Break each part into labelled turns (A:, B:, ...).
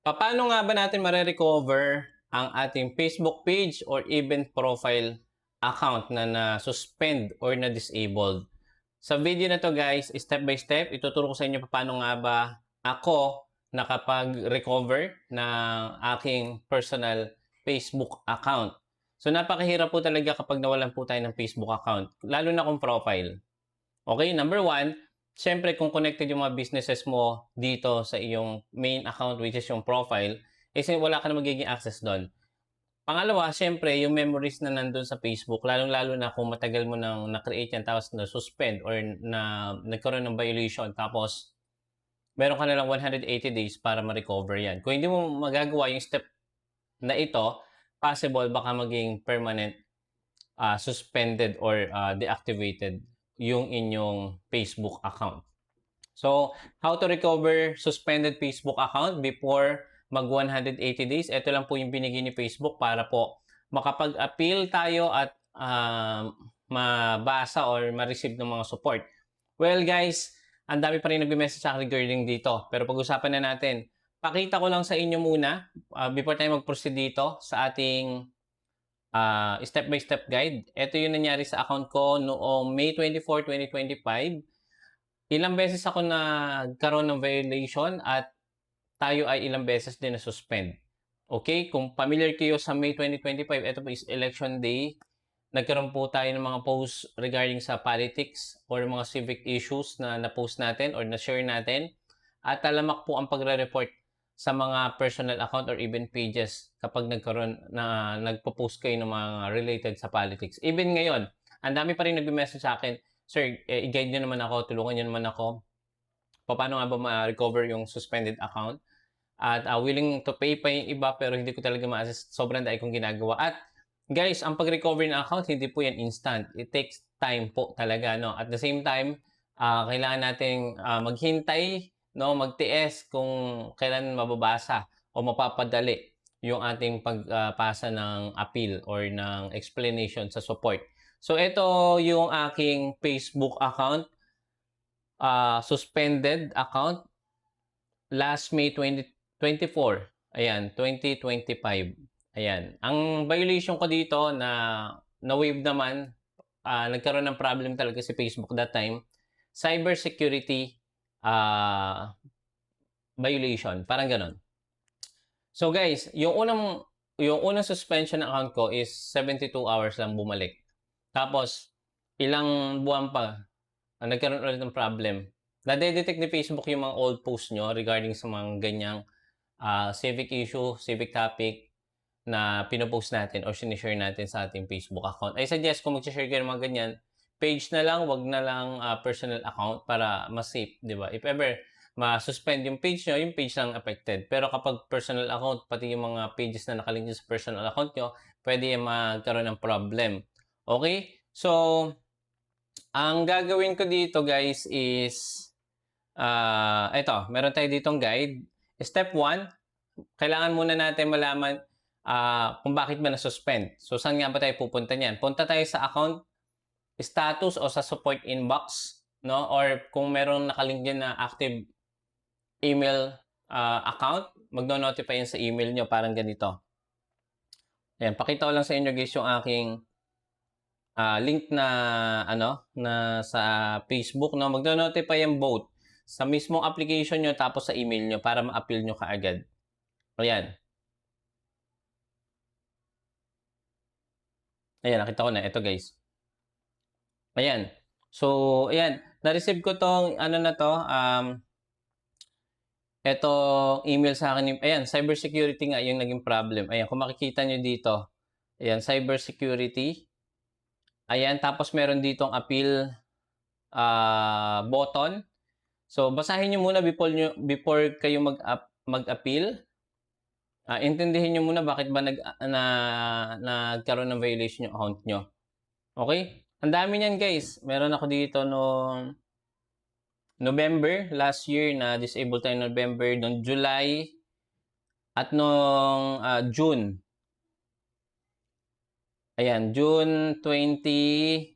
A: Paano nga ba natin mare-recover ang ating Facebook page or even profile account na na-suspend or na-disabled? Sa video na to guys, step by step, ituturo ko sa inyo paano nga ba ako nakapag-recover ng aking personal Facebook account. So napakahirap po talaga kapag nawalan po tayo ng Facebook account, lalo na kung profile. Okay, number one, siyempre kung connected yung mga businesses mo dito sa iyong main account which is yung profile, wala ka na magiging access doon. Pangalawa, siyempre yung memories na nandun sa Facebook, lalong-lalo na kung matagal mo nang na-create yan tapos na-suspend or na nagkaroon ng violation tapos meron ka na lang 180 days para ma-recover yan. Kung hindi mo magagawa yung step na ito, possible baka maging permanent suspended or deactivated yung inyong Facebook account. So, how to recover suspended Facebook account before mag 180 days? Ito lang po yung binigay ni Facebook para po makapag-appeal tayo at mabasa or ma-receive ng mga support. Well guys, ang dami pa rin nagme-message sa akin regarding dito. Pero pag-usapan na natin. Pakita ko lang sa inyo muna before tayo mag-proceed dito sa ating step-by-step guide. Ito yung nangyari sa account ko noong May 24, 2025. Ilang beses ako nagkaroon ng violation at tayo ay ilang beses din na-suspend. Okay? Kung familiar kayo sa May 2025, ito po is election day. Nagkaroon po tayo ng mga posts regarding sa politics or mga civic issues na na-post natin or na-share natin. At talamak po ang pagre-report sa mga personal account or even pages kapag nagpo-post kayo ng mga related sa politics. Even ngayon, ang dami pa rin nag-message sa akin, "Sir, i-guide nyo naman ako, tulungan nyo naman ako. Paano nga ba ma-recover yung suspended account? At willing to pay pa yung iba pero hindi ko talaga ma-assist. Sobrang dahil kong ginagawa." At guys, ang pag-recover ng account, hindi po yan instant. It takes time po talaga. No? At the same time, kailangan nating maghintay, no? Magtiis kung kailan mababasa o mapapadali yung ating pagpasa ng appeal or ng explanation sa support. So, ito yung aking Facebook account, suspended account, last May 2024. Ayan, 2025. Ayan. Ang violation ko dito na-waive naman, nagkaroon ng problem talaga si Facebook that time, cybersecurity violation. Parang ganon. So guys, yung unang suspension ng account ko is 72 hours lang bumalik. Tapos, ilang buwan pa, nagkaroon ulit ng problem. Nade-detect ni Facebook yung mga old posts nyo regarding sa mga ganyang civic issue, civic topic na pinopost natin or sinishare natin sa ating Facebook account. I suggest kung mag-share kayo ng mga ganyan, page na lang, wag na lang personal account para mas safe, di ba? If ever ma-suspend yung page lang affected. Pero kapag personal account, pati yung mga pages na nakalink sa personal account nyo, pwede magkaroon ng problem. Okay? So, ang gagawin ko dito guys is ito, meron tayo ditong guide. Step 1, kailangan muna natin malaman kung bakit ba na-suspend. So, saan nga ba tayo pupunta niyan? Punta tayo sa account status o sa support inbox, no? Or kung meron nakalink dyan na active email account, magno-notify yan sa email nyo, parang ganito. Ayan, pakita ko lang sa inyo guys yung aking link na sa Facebook, no? Magno-notify yung both sa mismong application nyo tapos sa email nyo para ma-appeal nyo kaagad. Ayan. Ayan, nakita ko na. Ito guys. Ayan. So, ayan. Na-receive ko tong na to. Ito email sa akin. Ayan, cybersecurity nga yung naging problem. Ayan, kung makikita nyo dito. Ayan, cybersecurity. Ayan, tapos meron ditong appeal button. So, basahin nyo muna before kayo mag-appeal. Intindihin nyo muna bakit ba nagkaroon ng violation yung account nyo. Okay? Ang dami niyan guys. Meron ako dito noong November last year na disable tayo November, noong July at noong June. Ayan, June 24.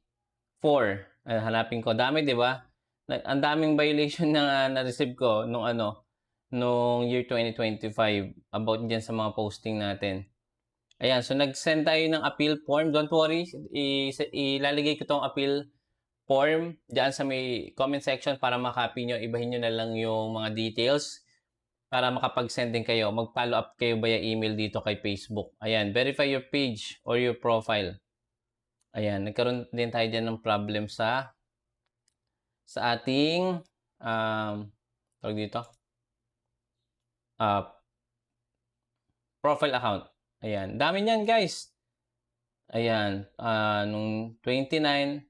A: Hanapin ko. Dami, di ba? Ang daming violation na na-receive ko nung noong year 2025 about dyan sa mga posting natin. Ayan, so nag-send tayo ng appeal form. Don't worry, ilalagay ko tong appeal form dyan sa may comment section para makopy nyo. Ibahin nyo na lang yung mga details para makapag-send din kayo. Mag-follow up kayo via email dito kay Facebook. Ayan, verify your page or your profile. Ayan, nagkaroon din tayo dyan ng problem sa ating tawag dito profile account. Ayan, dami niyan guys. Ayan, nung 29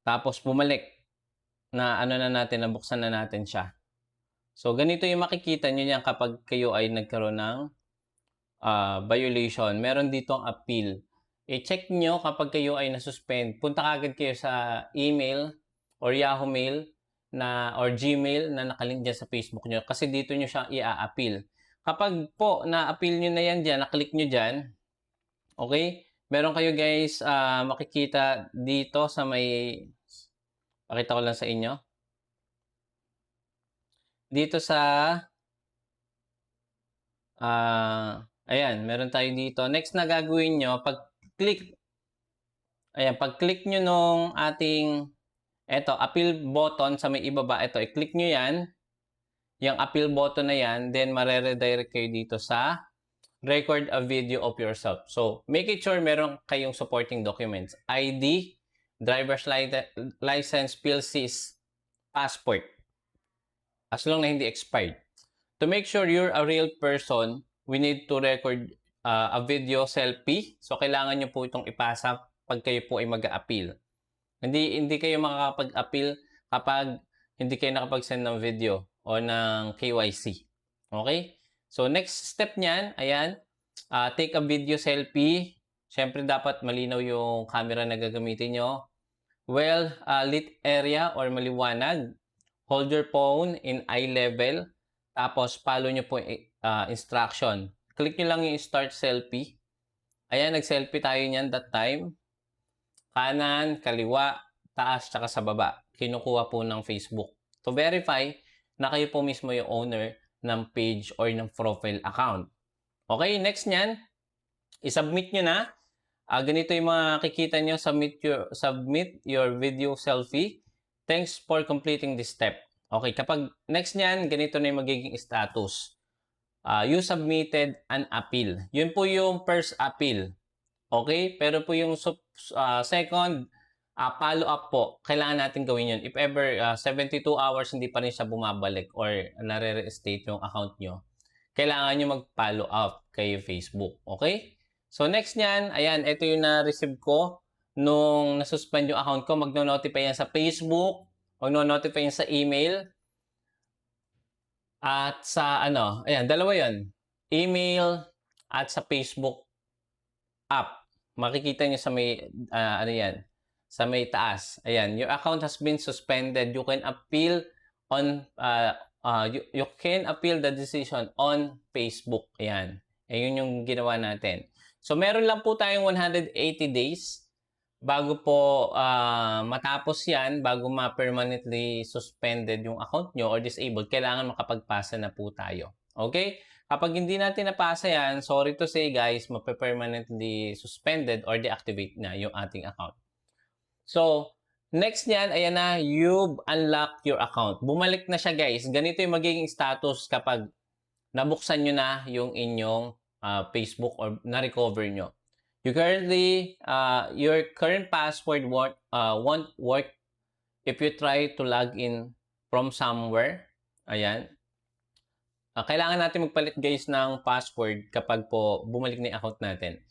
A: tapos bumalik na ano na natin, nabuksan na natin siya. So ganito yung makikita niyo yan kapag kayo ay nagkaroon ng violation. Meron dito ang appeal. I-check nyo kapag kayo ay nasuspend. Punta kagad kayo sa email or Yahoo Mail or Gmail na nakalink dyan sa Facebook nyo kasi dito nyo siya i-appeal. Kapag po na-appeal nyo na yan dyan, naklik nyo dyan, okay? Meron kayo guys makikita dito sa may, pakita ko lang sa inyo. Dito sa, ayan, meron tayo dito. Next na gagawin nyo, pag-click nyo nung ating, appeal button sa may ibaba, i-click nyo yan. Yung appeal button na yan, then mare-redirect kayo dito sa record a video of yourself. So, make it sure meron kayong supporting documents. ID, driver's license, PLCs, passport. As long na hindi expired. To make sure you're a real person, we need to record a video selfie. So, kailangan nyo po itong ipasa pag kayo po ay mag-a-appeal. Hindi kayo makakapag-appeal kapag hindi kayo nakapag-send ng video o ng KYC. Okay? So, next step niyan, ayan, take a video selfie. Siyempre, dapat malinaw yung camera na gagamitin nyo. Well, lit area or maliwanag. Hold your phone in eye level. Tapos, follow nyo po instruction. Click nyo lang yung start selfie. Ayan, nag-selfie tayo niyan that time. Kanan, kaliwa, taas, tsaka sa baba. Kinukuha po ng Facebook. To verify na kayo po mismo yung owner ng page or ng profile account. Okay, next nyan, i-submit nyo na. Ganito yung mga kikita nyo, submit your video selfie. Thanks for completing this step. Okay, kapag next nyan, ganito na yung magiging status. You submitted an appeal. Yun po yung first appeal. Okay, pero po yung second, follow up po, kailangan natin gawin yun. If ever 72 hours hindi pa rin siya bumabalik or nare-reinstate yung account nyo, kailangan nyo mag-follow up kay Facebook. Okay? So next nyan, ayan, ito yung na-receive ko nung nasuspend yung account ko. Magno-notify yan sa Facebook, magno-notify yan sa email, at sa ayan, dalawa yan. Email at sa Facebook app. Makikita nyo sa may, yan, sa may taas. Ayan, your account has been suspended. You can appeal on, you can appeal the decision on Facebook. Ayan. Ayun yung ginawa natin. So, meron lang po tayong 180 days bago po matapos yan, bago ma-permanently suspended yung account nyo or disabled, kailangan makapagpasa na po tayo. Okay? Kapag hindi natin napasa yan, sorry to say guys, mape-permanently suspended or deactivate na yung ating account. So, next niyan, ayan na, you've unlocked your account. Bumalik na siya guys. Ganito yung magiging status kapag nabuksan nyo na yung inyong Facebook or na-recover nyo. Your current password won't work if you try to log in from somewhere. Ayan. Kailangan natin magpalit guys ng password kapag po bumalik na yung account natin.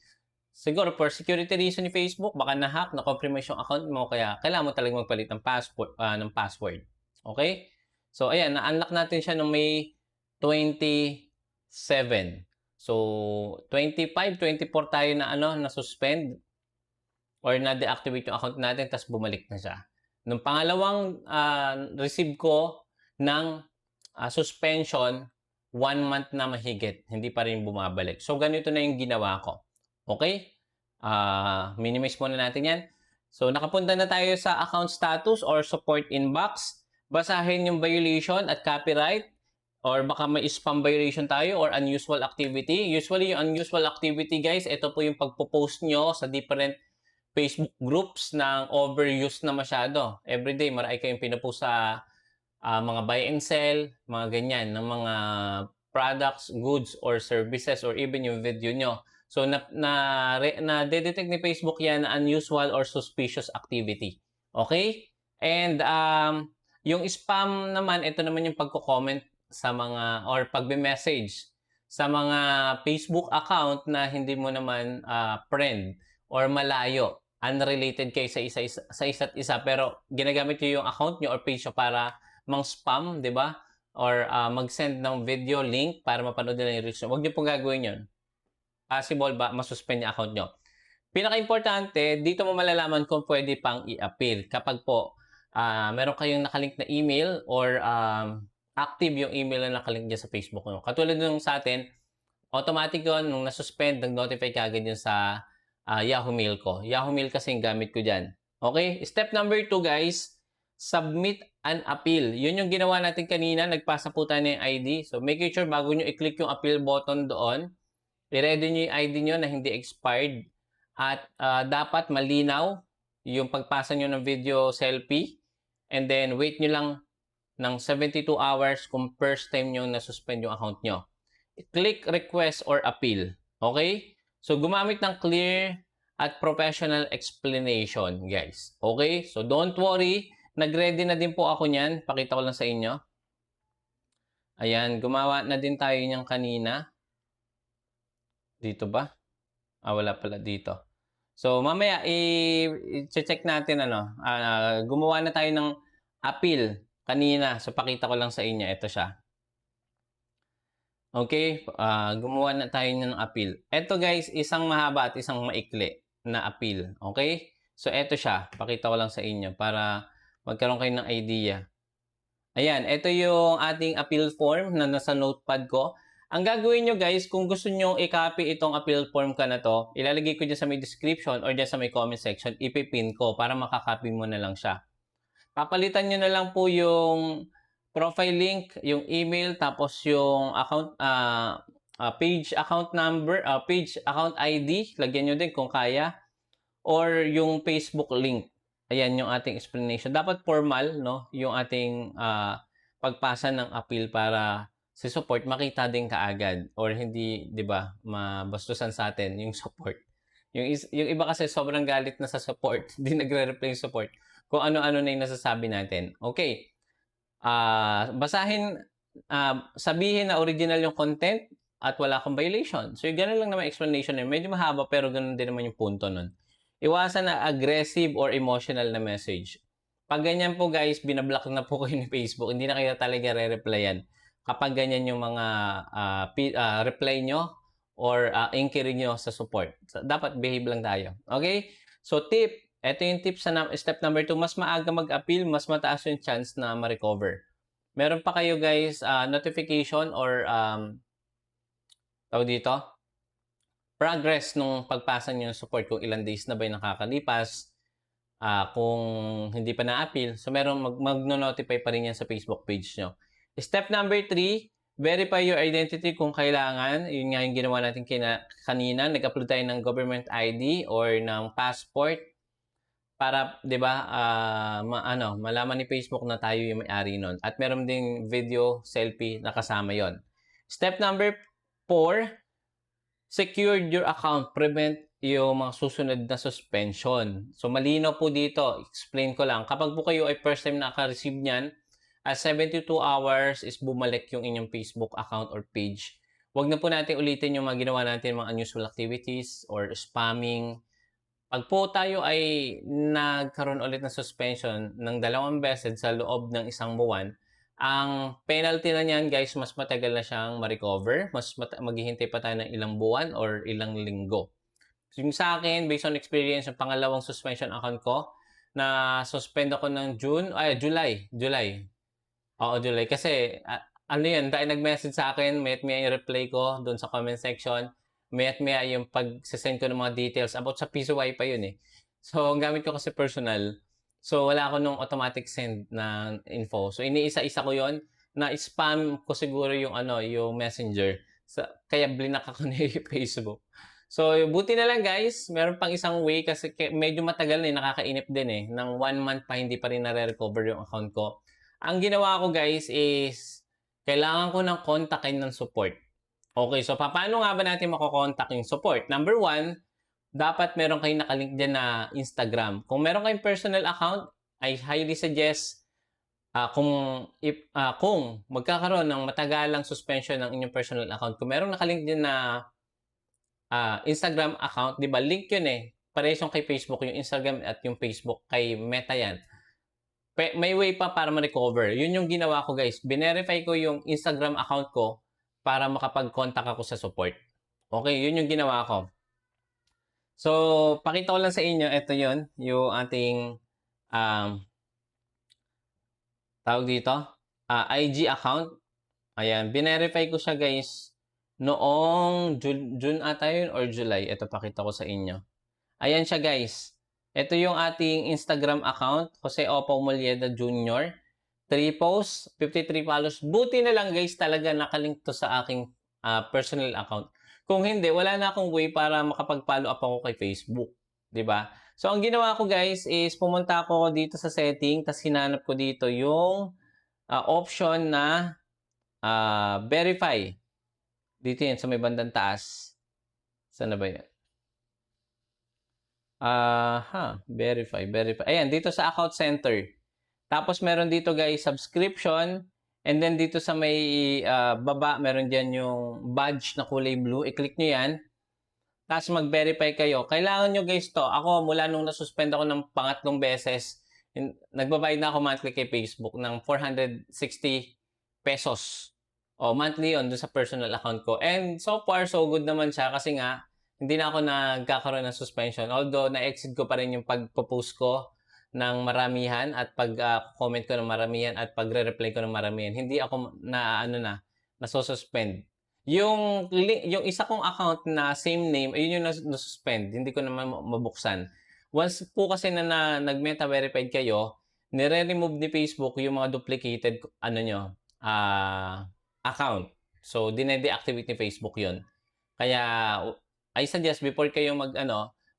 A: Siguro for security reason ni Facebook, baka na-hack, na-compromise yung account mo, kaya kailangan mo talagang magpalit ng password. Okay? So, ayan, na-unlock natin siya noong May 27. So, 25, 24 tayo na na-suspend or na-deactivate yung account natin, tapos bumalik na siya. Nung pangalawang receive ko ng suspension, 1 month na mahigit, hindi pa rin bumabalik. So, ganito na yung ginawa ko. Okay? Minimize muna natin yan. So, nakapunta na tayo sa account status or support inbox. Basahin yung violation at copyright. or baka may spam violation tayo or unusual activity. Usually, yung unusual activity, guys, ito po yung pagpo-post nyo sa different Facebook groups ng overuse na masyado. Everyday, marami kayong pinapost sa mga buy and sell, mga ganyan, ng mga products, goods, or services, or even yung video nyo. So, na-detect ni Facebook yan na unusual or suspicious activity. Okay? And yung spam naman, ito naman yung pagko-comment sa mga, or pagbe-message sa mga Facebook account na hindi mo naman friend or malayo, unrelated kayo sa isa't isa, pero ginagamit nyo yung account nyo or page nyo para mang-spam, di ba? Or mag-send ng video link para mapanood nila yung reels nyo. Huwag nyo pong gagawin yun. Possible ba masuspend yung account nyo? Pinaka-importante, dito mo malalaman kung pwede pang i-appeal. Kapag po meron kayong nakalink na email or active yung email na nakalink dyan sa Facebook nyo. Katulad nung sa atin, automatic yun, nung nasuspend, nag-notify kagad yun sa Yahoo Mail ko. Yahoo Mail kasi yung gamit ko dyan. Okay? Step number 2, guys, submit an appeal. Yun yung ginawa natin kanina. Nagpasa po tayo ng ID. So, make sure bago nyo i-click yung appeal button doon, i-ready nyo yung ID nyo na hindi expired. At dapat malinaw yung pagpasa nyo ng video selfie. And then, wait nyo lang ng 72 hours kung first time nyo na-suspend yung account nyo. Click request or appeal. Okay? So, gumamit ng clear at professional explanation, guys. Okay? So, don't worry. Nag-ready na din po ako niyan. Pakita ko lang sa inyo. Ayan, gumawa na din tayo niyan kanina. Dito ba? Wala pala dito. So, mamaya, i-check natin, gumawa na tayo ng appeal kanina. So, pakita ko lang sa inyo. Ito siya. Okay, gumawa na tayo ng appeal. Ito, guys, isang mahaba at isang maikli na appeal. Okay? So, ito siya. Pakita ko lang sa inyo para magkaroon kayo ng idea. Ayan, ito yung ating appeal form na nasa notepad ko. Ang gagawin nyo, guys, kung gusto nyo i-copy itong appeal form ka na to, ilalagay ko dyan sa may description or dyan sa may comment section, ipipin ko para makakopy mo na lang siya. Papalitan nyo na lang po yung profile link, yung email, tapos yung account, page account number, page account ID, lagyan nyo din kung kaya, or yung Facebook link. Ayan yung ating explanation. Dapat formal, no? Yung ating pagpasa ng appeal para si support makita din kaagad or hindi, 'di ba, mabastusan sa atin yung support. Yung iba kasi sobrang galit na sa support, hindi nagre-reply yung support. Kung ano-ano na yung nasasabi natin. Okay. Basahin, sabihin na original yung content at wala kang violation. So, yung ganun lang naman explanation yun. Medyo mahaba pero ganun din naman yung punto nun. Iwasan na aggressive or emotional na message. Pag ganyan po, guys, binablock na po kayo ni Facebook. Hindi na kayo talaga re-replyan. Kapag ganyan yung mga reply nyo or inquiry nyo sa support. So, dapat behave lang tayo. Okay? So, ito yung tip sa step number 2. Mas maaga mag-appeal, mas mataas yung chance na ma-recover. Meron pa kayo, guys, notification or tawag dito? Progress nung pagpasa nyo ng support, kung ilang days na ba yung nakakalipas, kung hindi pa na-appeal. So, meron mag-notify pa rin yan sa Facebook page nyo. Step number 3, verify your identity kung kailangan. Yun nga yung ginawa natin kanina. Nag-upload tayo ng government ID or ng passport para, 'di ba, malaman ni Facebook na tayo yung may-ari nun. At meron ding video selfie na kasama yon. Step number 4, secure your account, prevent yung mga susunod na suspension. So, malinaw po dito. Explain ko lang. Kapag po kayo ay first time naka-receive niyan, 72 hours is bumalik yung inyong Facebook account or page. Huwag na po natin ulitin yung mga ginawa natin, mga unusual activities or spamming. Pag po tayo ay nagkaroon ulit ng suspension ng 2 beses sa loob ng 1 buwan, ang penalty na niyan, guys, mas matagal na siyang ma-recover. Maghihintay pa tayo ng ilang buwan or ilang linggo. So, yung sa akin, based on experience, yung pangalawang suspension account ko, na suspend ako ng July. Oo, July. Kasi, ano yan, dahil nag-message sa akin, may reply ko doon sa comment section. May yung pag-send ko ng mga details about sa PCY pa yun eh. So, ang gamit ko kasi personal. So, wala ako nung automatic send na info. So, iniisa-isa ko yon. na-spam ko siguro yung yung Messenger. Kaya blinak ako na yung Facebook. So, buti na lang guys, meron pang isang way kasi medyo matagal na nakakainip din eh. Nang 1 month pa hindi pa rin nare-recover yung account ko. Ang ginawa ko guys is, kailangan ko ng kontakin ng support. Okay, so paano nga ba natin makokontak yung support? Number 1, dapat meron kayong nakalink dyan na Instagram. Kung meron kayong personal account, I highly suggest kung magkakaroon ng matagalang suspension ng inyong personal account, kung meron nakalink din na Instagram account, 'di ba? Link 'yun eh. Parehas yung kay Facebook, yung Instagram at yung Facebook kay Meta 'yan. May way pa para ma-recover. 'Yun yung ginawa ko, guys. Binerify ko yung Instagram account ko para makapag-contact ako sa support. Okay, 'yun yung ginawa ko. So, pakita ko lang sa inyo, ito 'yun, yung ating tawag dito, IG account. Ayan, binerify ko siya guys noong June ata yun or July. Ito, pakita ko sa inyo. Ayan siya guys. Ito yung ating Instagram account, Jose Opo Molleda Jr. 3 posts, 53 follows. Buti na lang guys, talaga nakalink to sa aking personal account. Kung hindi, wala na akong way para makapag-follow up ako kay Facebook. 'Di ba? So, ang ginawa ko guys is pumunta ako dito sa setting, tapos hinanap ko dito yung option na verify. Dito yan sa may bandang taas. Saan na ba yan? Verify. Ayan, dito sa account center. Tapos meron dito guys, subscription. And then dito sa may baba, meron dyan yung badge na kulay blue. I-click nyo yan. Tapos mag-verify kayo. Kailangan nyo guys to. Ako, mula nung nasuspend ako ng pangatlong beses, nagbabayad na ako monthly kay Facebook ng 460 pesos. O, monthly yun, dun sa personal account ko. And so far, so good naman siya kasi nga, hindi na ako nagkakaroon ng suspension. Although, na-exit ko pa rin yung pag-post ko ng maramihan at pag-comment ko ng maramihan at pagre-reply ko ng maramihan. Hindi ako nasususpend. Yung isa kong account na same name, ayun yung nasuspend. Hindi ko naman mabuksan. Once po kasi na nag-meta verified kayo, nire-remove ni Facebook yung mga duplicated account. So, dine-deactivate ni Facebook yun. Kaya, I suggest before kayo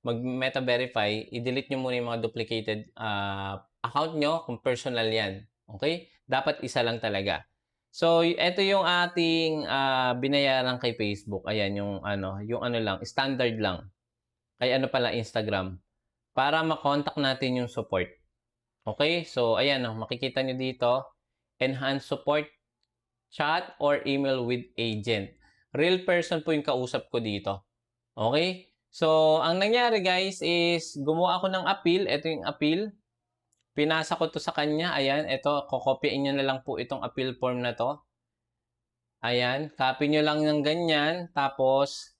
A: mag-meta verify, i-delete nyo muna yung mga duplicated account nyo kung personal yan. Okay? Dapat isa lang talaga. So, ito yung ating binayaran kay Facebook. Ayan, yung lang, standard lang. Kaya pala Instagram. Para makontak natin yung support. Okay? So, ayan, makikita nyo dito. Enhance support, chat, or email with agent. Real person po yung kausap ko dito. Okay? So, ang nangyari guys is, gumawa ako ng appeal. Ito yung appeal. Pinasa ko to sa kanya. Ayan, ito, kokopyain nyo na lang po itong appeal form na to. Ayan, copy nyo lang ng ganyan. Tapos,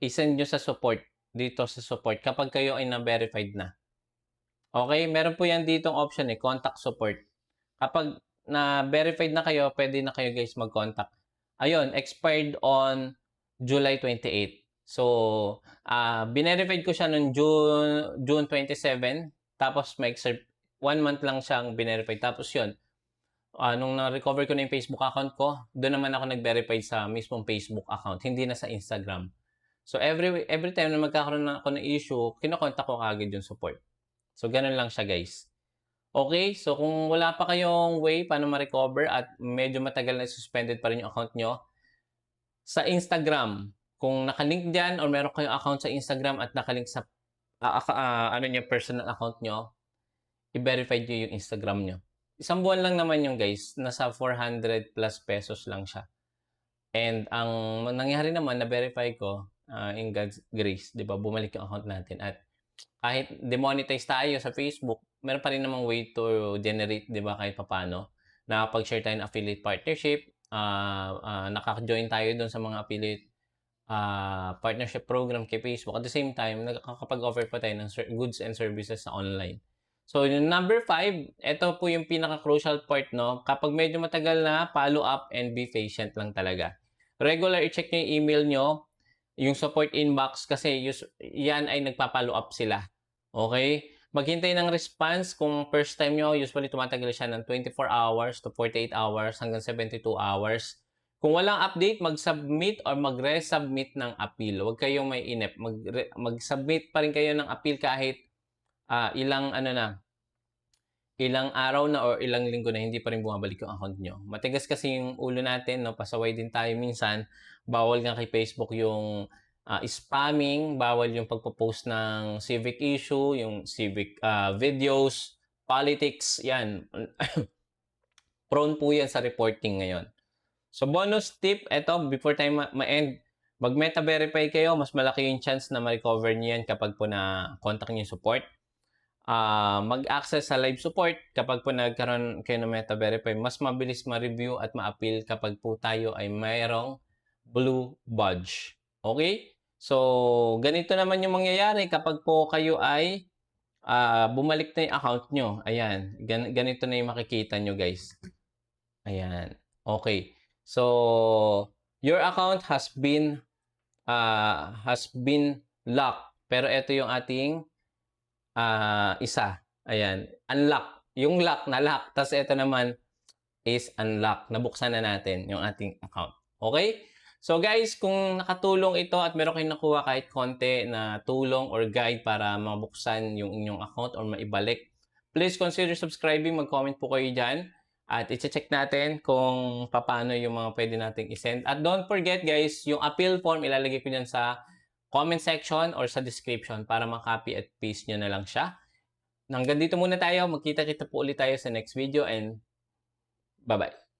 A: isend nyo sa support. Dito sa support. Kapag kayo ay na-verified na. Okay, meron po yan ditong option contact support. Kapag na-verified na kayo, pwede na kayo guys mag-contact. Ayun, expired on July 28. So, binerified ko siya noong June 27. Tapos, 1 month lang siyang binerified. Tapos yun, nung na-recover ko na yung Facebook account ko, doon naman ako nag-verify sa mismong Facebook account, hindi na sa Instagram. So, every time na magkakaroon na ako ng issue, kinokontak ko kagad yung support. So, ganun lang siya guys. Okay, so kung wala pa kayong way paano ma-recover at medyo matagal na suspended pa rin yung account nyo, sa Instagram, kung nakalink dyan or meron kayong account sa Instagram at nakalink sa personal account nyo, i-verify nyo yung Instagram nyo. Isang buwan lang naman yung guys, nasa 400 plus pesos lang siya. And ang nangyari naman, na-verify ko, in God's grace, di ba, bumalik yung account natin. At kahit demonetize tayo sa Facebook, meron pa rin namang way to generate, di ba, kahit papano. Nakapag-share tayo ng affiliate partnership, nakaka-join tayo doon sa mga affiliate partnership program kay Facebook. At the same time, nakakapag-offer pa tayo ng goods and services sa online. So, yung number 5, ito po yung pinaka-crucial part, no? Kapag medyo matagal na, follow up and be patient lang talaga. Regular, i-check nyo yung email nyo, yung support inbox kasi yan ay nagpa-follow up sila. Okay? Maghintay ng response. Kung first time nyo, usually tumatagal siya ng 24 hours to 48 hours hanggang 72 hours. Kung walang update, mag-submit or mag-resubmit ng appeal. Huwag kayong may inep. Mag-submit pa rin kayo ng appeal kahit ilang araw na or ilang linggo na hindi pa rin bumabalik yung account nyo. Matigas kasi yung ulo natin, no? Pasaway din tayo minsan. Bawal nga kay Facebook yung spamming, bawal yung pagpo-post ng civic issue, yung civic videos, politics, yan. Prone po yan sa reporting ngayon. So bonus tip, eto, before tayo ma-end, mag-meta verify kayo, mas malaki yung chance na ma-recover niyo yan kapag po na-contact niyo yung support. Mag-access sa live support kapag po nagkaroon kayo ng meta verify, mas mabilis ma-review at ma-appeal kapag po tayo ay mayroong blue badge. Okay? So, ganito naman yung mangyayari kapag po kayo ay bumalik na yung account nyo. Ayan. Ganito na yung makikita nyo, guys. Ayan. Okay. So, your account has been locked. Pero ito yung ating isa. Ayan. Unlock. Yung lock na lock. Tapos ito naman is unlock. Nabuksan na natin yung ating account. Okay? So guys, kung nakatulong ito at meron kayong nakuha kahit konti na tulong or guide para mabuksan yung inyong account or maibalik, please consider subscribing. Mag-comment po kayo dyan. At i-check natin kung paano yung mga pwede nating isend. At don't forget guys, yung appeal form ilalagay ko dyan sa comment section or sa description para makopy at paste nyo na lang siya. Hanggang dito muna tayo. Magkita-kita po ulit tayo sa next video and bye-bye.